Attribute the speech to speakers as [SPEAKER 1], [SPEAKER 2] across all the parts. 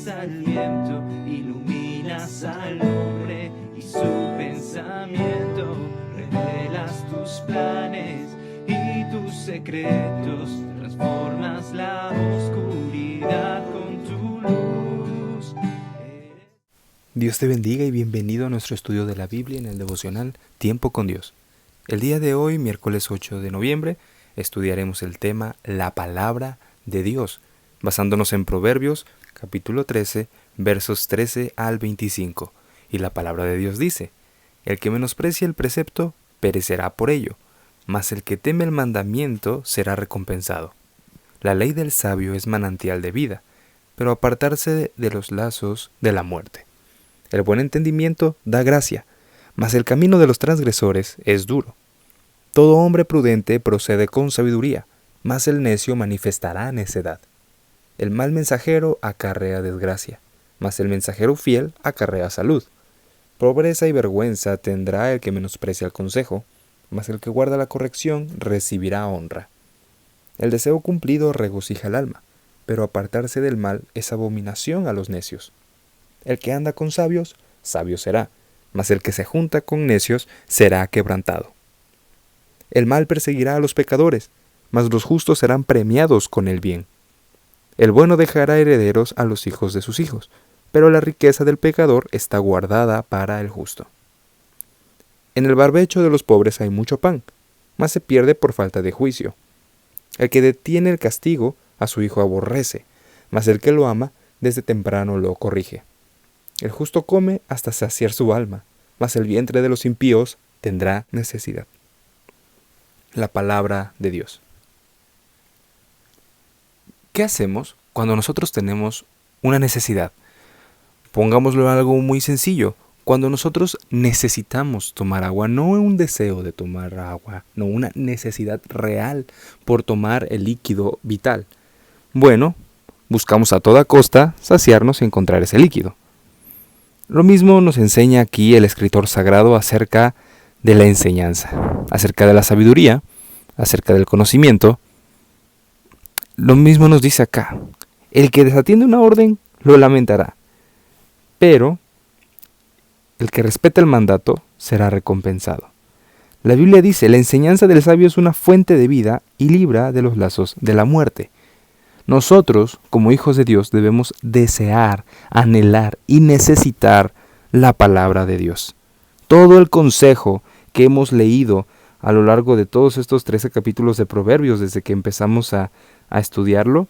[SPEAKER 1] soplas al viento, iluminas al hombre y su pensamiento, revelas tus planes y tus secretos, transformas la oscuridad con tu luz.
[SPEAKER 2] Dios te bendiga y bienvenido a nuestro estudio de la Biblia en el devocional Tiempo con Dios. El día de hoy, miércoles 8 de noviembre, estudiaremos el tema La Palabra de Dios, basándonos en Proverbios, capítulo 13, versos 13 al 25. Y la palabra de Dios dice: El que menosprecia el precepto perecerá por ello, mas el que teme el mandamiento será recompensado. La ley del sabio es manantial de vida, pero apartarse de los lazos de la muerte. El buen entendimiento da gracia, mas el camino de los transgresores es duro. Todo hombre prudente procede con sabiduría, mas el necio manifestará necedad. El mal mensajero acarrea desgracia, mas el mensajero fiel acarrea salud. Pobreza y vergüenza tendrá el que menosprecia el consejo, mas el que guarda la corrección recibirá honra. El deseo cumplido regocija el alma, pero apartarse del mal es abominación a los necios. El que anda con sabios, sabio será, mas el que se junta con necios será quebrantado. El mal perseguirá a los pecadores, mas los justos serán premiados con el bien. El bueno dejará herederos a los hijos de sus hijos, pero la riqueza del pecador está guardada para el justo. En el barbecho de los pobres hay mucho pan, mas se pierde por falta de juicio. El que detiene el castigo a su hijo aborrece, mas el que lo ama desde temprano lo corrige. El justo come hasta saciar su alma, mas el vientre de los impíos tendrá necesidad. La palabra de Dios. ¿Qué hacemos cuando nosotros tenemos una necesidad? Pongámoslo en algo muy sencillo. Cuando nosotros necesitamos tomar agua, no un deseo de tomar agua, no una necesidad real por tomar el líquido vital. Bueno, buscamos a toda costa saciarnos y encontrar ese líquido. Lo mismo nos enseña aquí el escritor sagrado acerca de la enseñanza, acerca de la sabiduría, acerca del conocimiento. Lo mismo nos dice acá: el que desatiende una orden lo lamentará, pero el que respeta el mandato será recompensado. La Biblia dice: la enseñanza del sabio es una fuente de vida y libra de los lazos de la muerte. Nosotros, como hijos de Dios, debemos desear, anhelar y necesitar la palabra de Dios. Todo el consejo que hemos leído a lo largo de todos estos 13 capítulos de Proverbios, desde que empezamos a estudiarlo,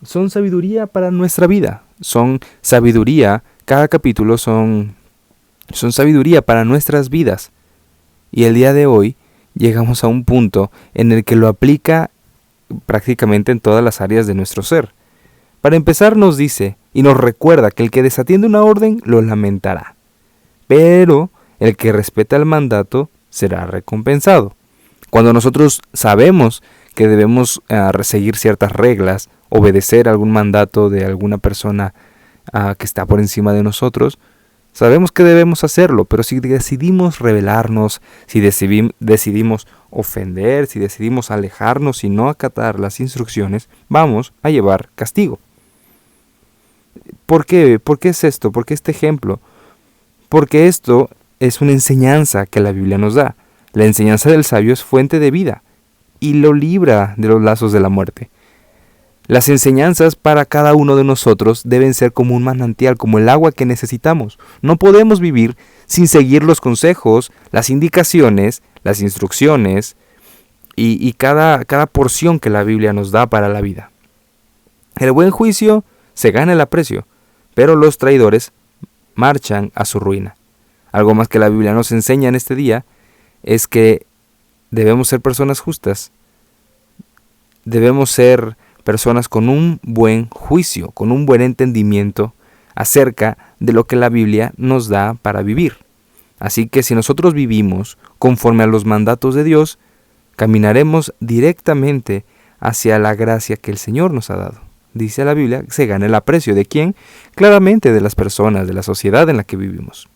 [SPEAKER 2] son sabiduría para nuestra vida. Son sabiduría, cada capítulo son sabiduría para nuestras vidas. Y el día de hoy llegamos a un punto en el que lo aplica prácticamente en todas las áreas de nuestro ser. Para empezar, nos dice y nos recuerda que el que desatiende una orden lo lamentará, pero el que respeta el mandato será recompensado. Cuando nosotros sabemos que debemos seguir ciertas reglas, obedecer algún mandato de alguna persona que está por encima de nosotros, sabemos que debemos hacerlo, pero si decidimos rebelarnos, si decidimos ofender, si decidimos alejarnos y no acatar las instrucciones, vamos a llevar castigo. ¿Por qué? ¿Por qué es esto? ¿Por qué este ejemplo? Porque esto es una enseñanza que la Biblia nos da. La enseñanza del sabio es fuente de vida y lo libra de los lazos de la muerte. Las enseñanzas para cada uno de nosotros deben ser como un manantial, como el agua que necesitamos. No podemos vivir sin seguir los consejos, las indicaciones, las instrucciones y cada porción que la Biblia nos da para la vida. El buen juicio se gana el aprecio, pero los traidores marchan a su ruina. Algo más que la Biblia nos enseña en este día es que debemos ser personas justas, debemos ser personas con un buen juicio, con un buen entendimiento acerca de lo que la Biblia nos da para vivir. Así que si nosotros vivimos conforme a los mandatos de Dios, caminaremos directamente hacia la gracia que el Señor nos ha dado. Dice la Biblia, se gana el aprecio. ¿De quién? Claramente de las personas, de la sociedad en la que vivimos.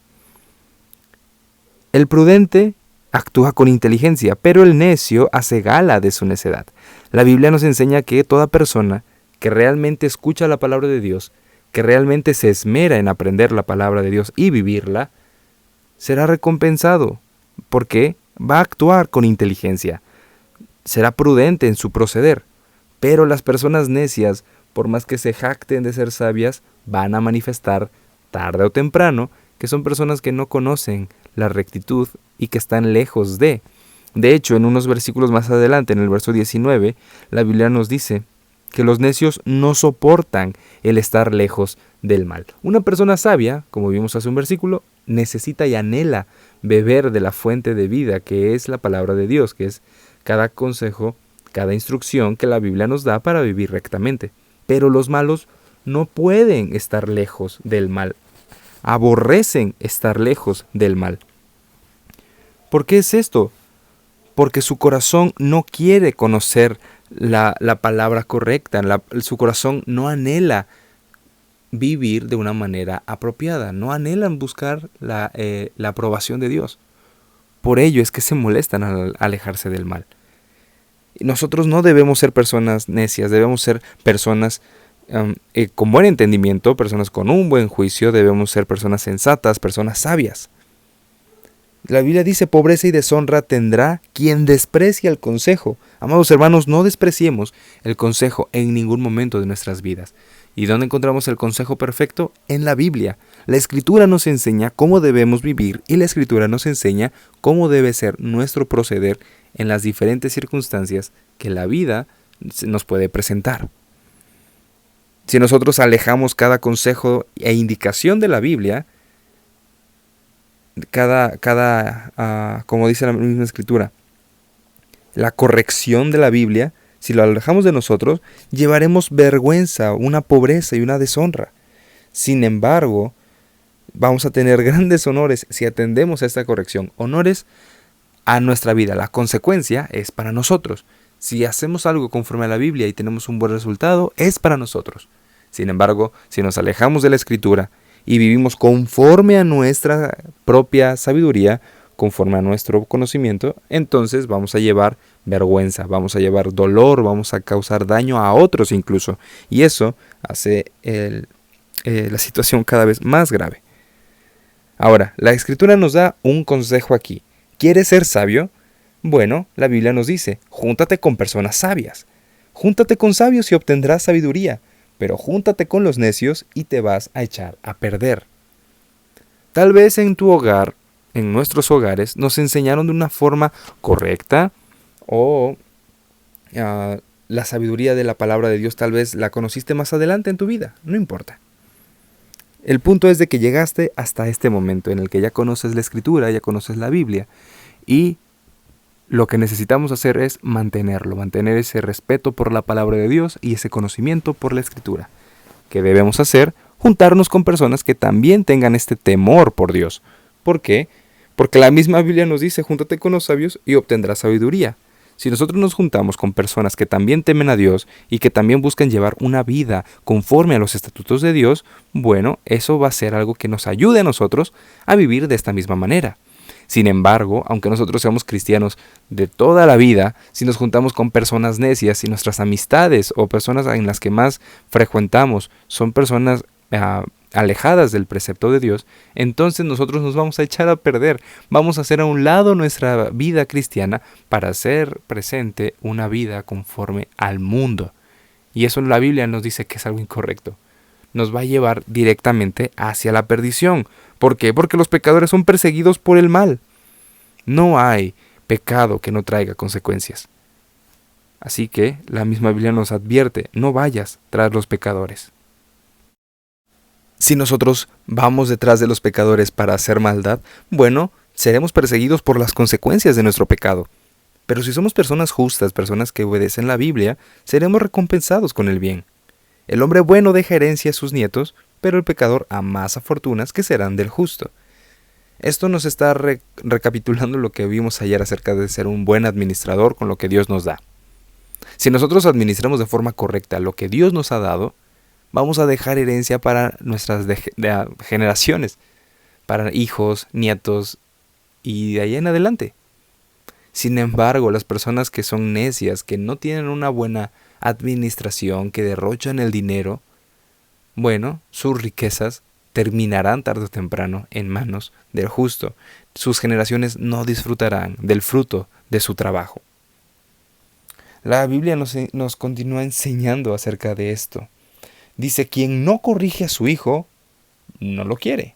[SPEAKER 2] El prudente actúa con inteligencia, pero el necio hace gala de su necedad. La Biblia nos enseña que toda persona que realmente escucha la palabra de Dios, que realmente se esmera en aprender la palabra de Dios y vivirla, será recompensado, porque va a actuar con inteligencia, será prudente en su proceder. Pero las personas necias, por más que se jacten de ser sabias, van a manifestar tarde o temprano que son personas que no conocen la rectitud y que están lejos de. De hecho, en unos versículos más adelante, en el verso 19, la Biblia nos dice que los necios no soportan el estar lejos del mal. Una persona sabia, como vimos hace un versículo, necesita y anhela beber de la fuente de vida, que es la palabra de Dios, que es cada consejo, cada instrucción que la Biblia nos da para vivir rectamente. Pero los malos no pueden estar lejos del mal. Aborrecen estar lejos del mal. ¿Por qué es esto? Porque su corazón no quiere conocer la palabra correcta, su corazón no anhela vivir de una manera apropiada, no anhelan buscar la aprobación de Dios. Por ello es que se molestan al alejarse del mal. Nosotros no debemos ser personas necias, debemos ser personas con buen entendimiento, personas con un buen juicio, debemos ser personas sensatas, personas sabias. La Biblia dice: pobreza y deshonra tendrá quien desprecia el consejo. Amados hermanos, no despreciemos el consejo en ningún momento de nuestras vidas. ¿Y dónde encontramos el consejo perfecto? En la Biblia. La Escritura nos enseña cómo debemos vivir y la Escritura nos enseña cómo debe ser nuestro proceder en las diferentes circunstancias que la vida nos puede presentar. Si nosotros alejamos cada consejo e indicación de la Biblia, como dice la misma Escritura, la corrección de la Biblia, si lo alejamos de nosotros, llevaremos vergüenza, una pobreza y una deshonra. Sin embargo, vamos a tener grandes honores si atendemos a esta corrección, honores a nuestra vida. La consecuencia es para nosotros. Si hacemos algo conforme a la Biblia y tenemos un buen resultado, es para nosotros. Sin embargo, si nos alejamos de la Escritura y vivimos conforme a nuestra propia sabiduría, conforme a nuestro conocimiento, entonces vamos a llevar vergüenza, vamos a llevar dolor, vamos a causar daño a otros incluso. Y eso hace la situación cada vez más grave. Ahora, la Escritura nos da un consejo aquí. ¿Quieres ser sabio? Bueno, la Biblia nos dice: júntate con personas sabias. Júntate con sabios y obtendrás sabiduría. Pero júntate con los necios y te vas a echar a perder. Tal vez en tu hogar, en nuestros hogares, nos enseñaron de una forma correcta o la sabiduría de la palabra de Dios tal vez la conociste más adelante en tu vida. No importa. El punto es de que llegaste hasta este momento en el que ya conoces la Escritura, ya conoces la Biblia y lo que necesitamos hacer es mantener ese respeto por la palabra de Dios y ese conocimiento por la Escritura. ¿Qué debemos hacer? Juntarnos con personas que también tengan este temor por Dios. ¿Por qué? Porque la misma Biblia nos dice: júntate con los sabios y obtendrás sabiduría. Si nosotros nos juntamos con personas que también temen a Dios y que también buscan llevar una vida conforme a los estatutos de Dios, bueno, eso va a ser algo que nos ayude a nosotros a vivir de esta misma manera. Sin embargo, aunque nosotros seamos cristianos de toda la vida, si nos juntamos con personas necias y nuestras amistades o personas en las que más frecuentamos son personas alejadas del precepto de Dios, entonces nosotros nos vamos a echar a perder. Vamos a hacer a un lado nuestra vida cristiana para hacer presente una vida conforme al mundo. Y eso la Biblia nos dice que es algo incorrecto. Nos va a llevar directamente hacia la perdición. ¿Por qué? Porque los pecadores son perseguidos por el mal. No hay pecado que no traiga consecuencias. Así que la misma Biblia nos advierte: no vayas tras los pecadores. Si nosotros vamos detrás de los pecadores para hacer maldad, bueno, seremos perseguidos por las consecuencias de nuestro pecado. Pero si somos personas justas, personas que obedecen la Biblia, seremos recompensados con el bien. El hombre bueno deja herencia a sus nietos, pero el pecador amasa fortunas que serán del justo. Esto nos está recapitulando lo que vimos ayer acerca de ser un buen administrador con lo que Dios nos da. Si nosotros administramos de forma correcta lo que Dios nos ha dado, vamos a dejar herencia para nuestras generaciones, para hijos, nietos y de ahí en adelante. Sin embargo, las personas que son necias, que no tienen una buena administración, que derrochan el dinero, bueno, sus riquezas terminarán tarde o temprano en manos del justo. Sus generaciones no disfrutarán del fruto de su trabajo. La Biblia nos continúa enseñando acerca de esto. Dice, quien no corrige a su hijo, no lo quiere.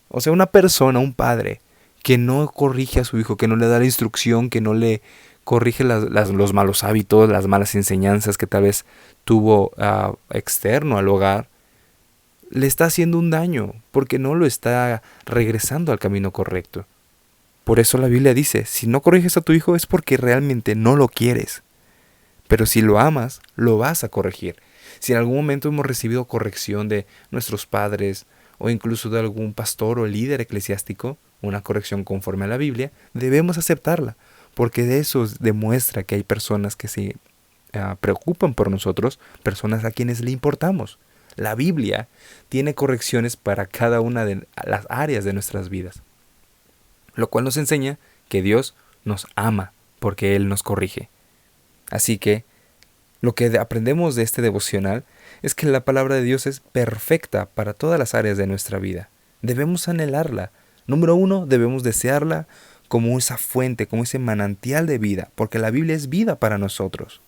[SPEAKER 2] O sea, una persona, un padre, que no corrige a su hijo, que no le da la instrucción, que no le corrige los malos hábitos, las malas enseñanzas que tal vez tuvo externo al hogar, le está haciendo un daño, porque no lo está regresando al camino correcto. Por eso la Biblia dice, si no corriges a tu hijo es porque realmente no lo quieres. Pero si lo amas, lo vas a corregir. Si en algún momento hemos recibido corrección de nuestros padres o incluso de algún pastor o líder eclesiástico, una corrección conforme a la Biblia, debemos aceptarla, porque de eso demuestra que hay personas que se preocupan por nosotros, personas a quienes le importamos. La Biblia tiene correcciones para cada una de las áreas de nuestras vidas, lo cual nos enseña que Dios nos ama porque Él nos corrige. Así que lo que aprendemos de este devocional es que la palabra de Dios es perfecta para todas las áreas de nuestra vida. Debemos anhelarla. Número 1, debemos desearla como esa fuente, como ese manantial de vida, porque la Biblia es vida para nosotros.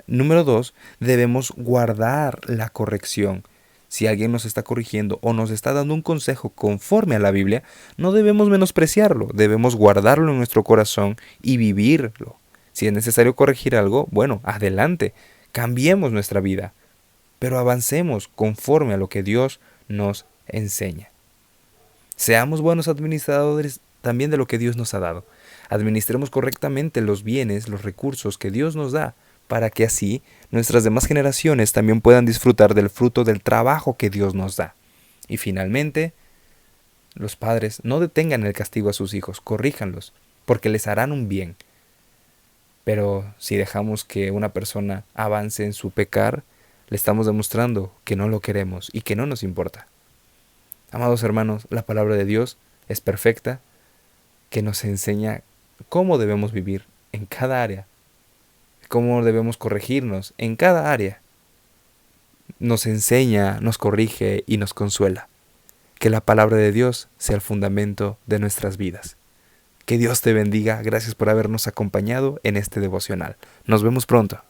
[SPEAKER 2] Número 2, debemos guardar la corrección. Si alguien nos está corrigiendo o nos está dando un consejo conforme a la Biblia, no debemos menospreciarlo, debemos guardarlo en nuestro corazón y vivirlo. Si es necesario corregir algo, bueno, adelante, cambiemos nuestra vida, pero avancemos conforme a lo que Dios nos enseña. Seamos buenos administradores también de lo que Dios nos ha dado. Administremos correctamente los bienes, los recursos que Dios nos da, para que así nuestras demás generaciones también puedan disfrutar del fruto del trabajo que Dios nos da. Y finalmente, los padres no detengan el castigo a sus hijos, corríjanlos, porque les harán un bien. Pero si dejamos que una persona avance en su pecar, le estamos demostrando que no lo queremos y que no nos importa. Amados hermanos, la palabra de Dios es perfecta, que nos enseña cómo debemos vivir en cada área, cómo debemos corregirnos en cada área. Nos enseña, nos corrige y nos consuela. Que la palabra de Dios sea el fundamento de nuestras vidas. Que Dios te bendiga. Gracias por habernos acompañado en este devocional. Nos vemos pronto.